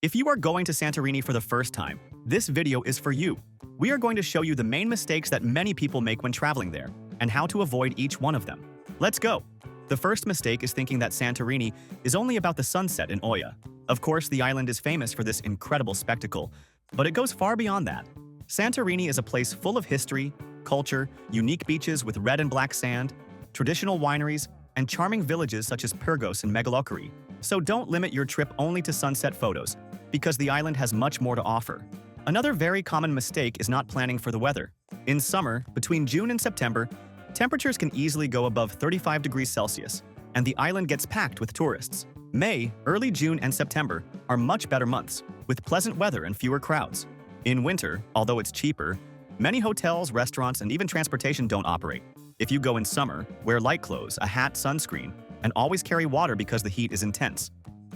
If you are going to Santorini for the first time, this video is for you. We are going to show you the main mistakes that many people make when traveling there, and how to avoid each one of them. Let's go! The first mistake is thinking that Santorini is only about the sunset in Oia. Of course, the island is famous for this incredible spectacle, but it goes far beyond that. Santorini is a place full of history, culture, unique beaches with red and black sand, traditional wineries, and charming villages such as Pyrgos and Megalokari. So don't limit your trip only to sunset photos, because the island has much more to offer. Another very common mistake is not planning for the weather. In summer, between June and September, temperatures can easily go above 35 degrees Celsius, and the island gets packed with tourists. May, early June, and September are much better months, with pleasant weather and fewer crowds. In winter, although it's cheaper, many hotels, restaurants, and even transportation don't operate. If you go in summer, wear light clothes, a hat, sunscreen, and always carry water because the heat is intense.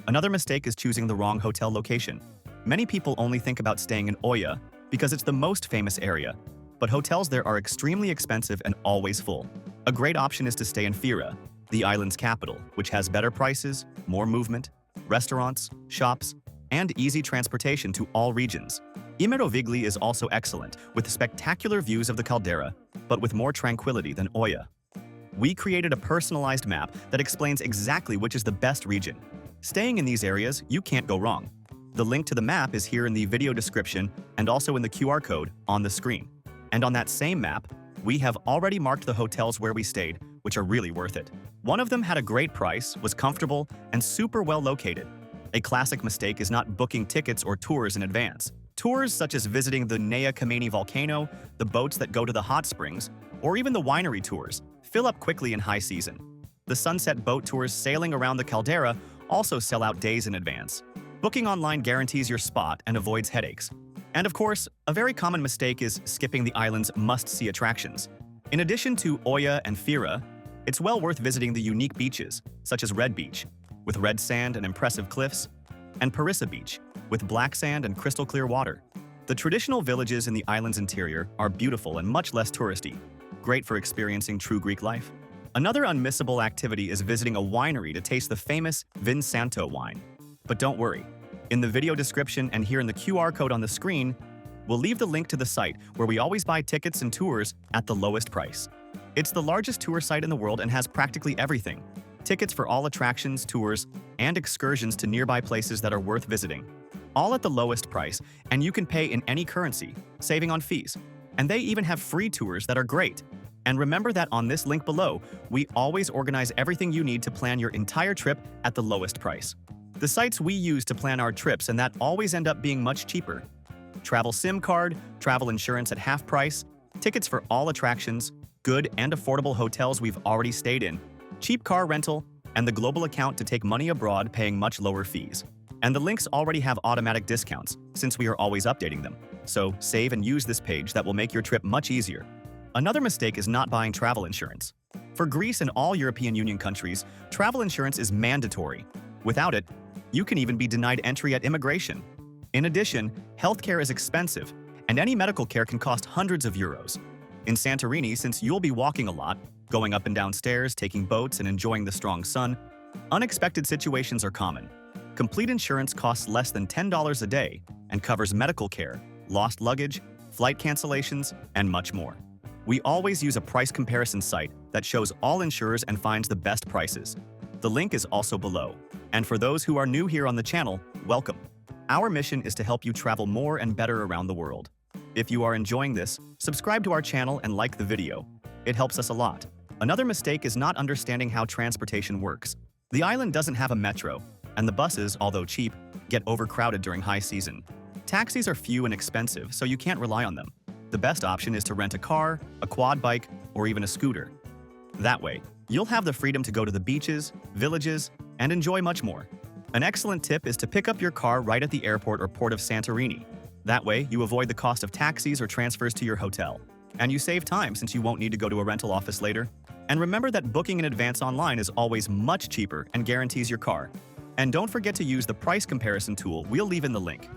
Another mistake is choosing the wrong hotel location. Many people only think about staying in Oia because it's the most famous area, but hotels there are extremely expensive and always full. A great option is to stay in Fira, the island's capital, which has better prices, more movement, restaurants, shops, and easy transportation to all regions. Imerovigli is also excellent, with spectacular views of the caldera, but with more tranquility than Oia. We created a personalized map that explains exactly which is the best region. Staying in these areas, you can't go wrong. The link to the map is here in the video description and also in the QR code on the screen. And on that same map, we have already marked the hotels where we stayed, which are really worth it. One of them had a great price, was comfortable, and super well located. A classic mistake is not booking tickets or tours in advance. Tours such as visiting the Nea Kameni volcano, the boats that go to the hot springs, or even the winery tours fill up quickly in high season. The sunset boat tours sailing around the caldera also sell out days in advance. Booking online guarantees your spot and avoids headaches. And of course, a very common mistake is skipping the island's must-see attractions. In addition to Oia and Fira, it's well worth visiting the unique beaches, such as Red Beach, with red sand and impressive cliffs, and Parissa Beach, with black sand and crystal clear water. The traditional villages in the island's interior are beautiful and much less touristy, great for experiencing true Greek life. Another unmissable activity is visiting a winery to taste the famous Vin Santo wine. But don't worry, in the video description and here in the QR code on the screen, we'll leave the link to the site where we always buy tickets and tours at the lowest price. It's the largest tour site in the world and has practically everything. Tickets for all attractions, tours, and excursions to nearby places that are worth visiting. All at the lowest price, and you can pay in any currency, saving on fees. And they even have free tours that are great. And remember that on this link below, we always organize everything you need to plan your entire trip at the lowest price. The sites we use to plan our trips and that always end up being much cheaper. Travel SIM card, travel insurance at half price, tickets for all attractions, good and affordable hotels we've already stayed in, cheap car rental, and the global account to take money abroad paying much lower fees. And the links already have automatic discounts, since we are always updating them. So save and use this page that will make your trip much easier. Another mistake is not buying travel insurance. For Greece and all European Union countries, travel insurance is mandatory. Without it, you can even be denied entry at immigration. In addition, healthcare is expensive, and any medical care can cost hundreds of euros. In Santorini, since you'll be walking a lot, going up and down stairs, taking boats, and enjoying the strong sun, unexpected situations are common. Complete insurance costs less than $10 a day and covers medical care, lost luggage, flight cancellations, and much more. We always use a price comparison site that shows all insurers and finds the best prices. The link is also below. And for those who are new here on the channel, welcome. Our mission is to help you travel more and better around the world. If you are enjoying this, subscribe to our channel and like the video. It helps us a lot. Another mistake is not understanding how transportation works. The island doesn't have a metro, and the buses, although cheap, get overcrowded during high season. Taxis are few and expensive, so you can't rely on them. The best option is to rent a car, a quad bike, or even a scooter. That way, you'll have the freedom to go to the beaches, villages, and enjoy much more. An excellent tip is to pick up your car right at the airport or port of Santorini. That way, you avoid the cost of taxis or transfers to your hotel. And you save time since you won't need to go to a rental office later. And remember that booking in advance online is always much cheaper and guarantees your car. And don't forget to use the price comparison tool we'll leave in the link.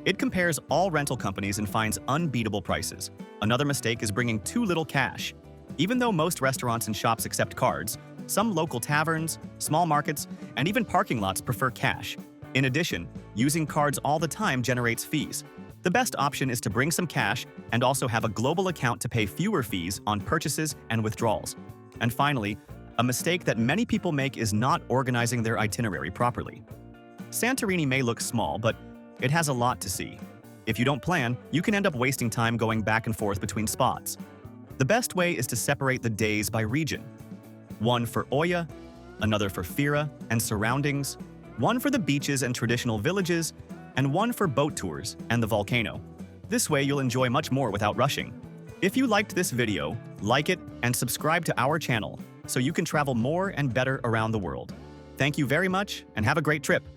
It compares all rental companies and finds unbeatable prices. Another mistake is bringing too little cash. Even though most restaurants and shops accept cards, some local taverns, small markets, and even parking lots prefer cash. In addition, using cards all the time generates fees. The best option is to bring some cash and also have a global account to pay fewer fees on purchases and withdrawals. And finally, a mistake that many people make is not organizing their itinerary properly. Santorini may look small, but it has a lot to see. If you don't plan, you can end up wasting time going back and forth between spots. The best way is to separate the days by region. One for Oya, another for Fira and surroundings, one for the beaches and traditional villages, and one for boat tours and the volcano. This way you'll enjoy much more without rushing. If you liked this video, like it and subscribe to our channel so you can travel more and better around the world. Thank you very much and have a great trip.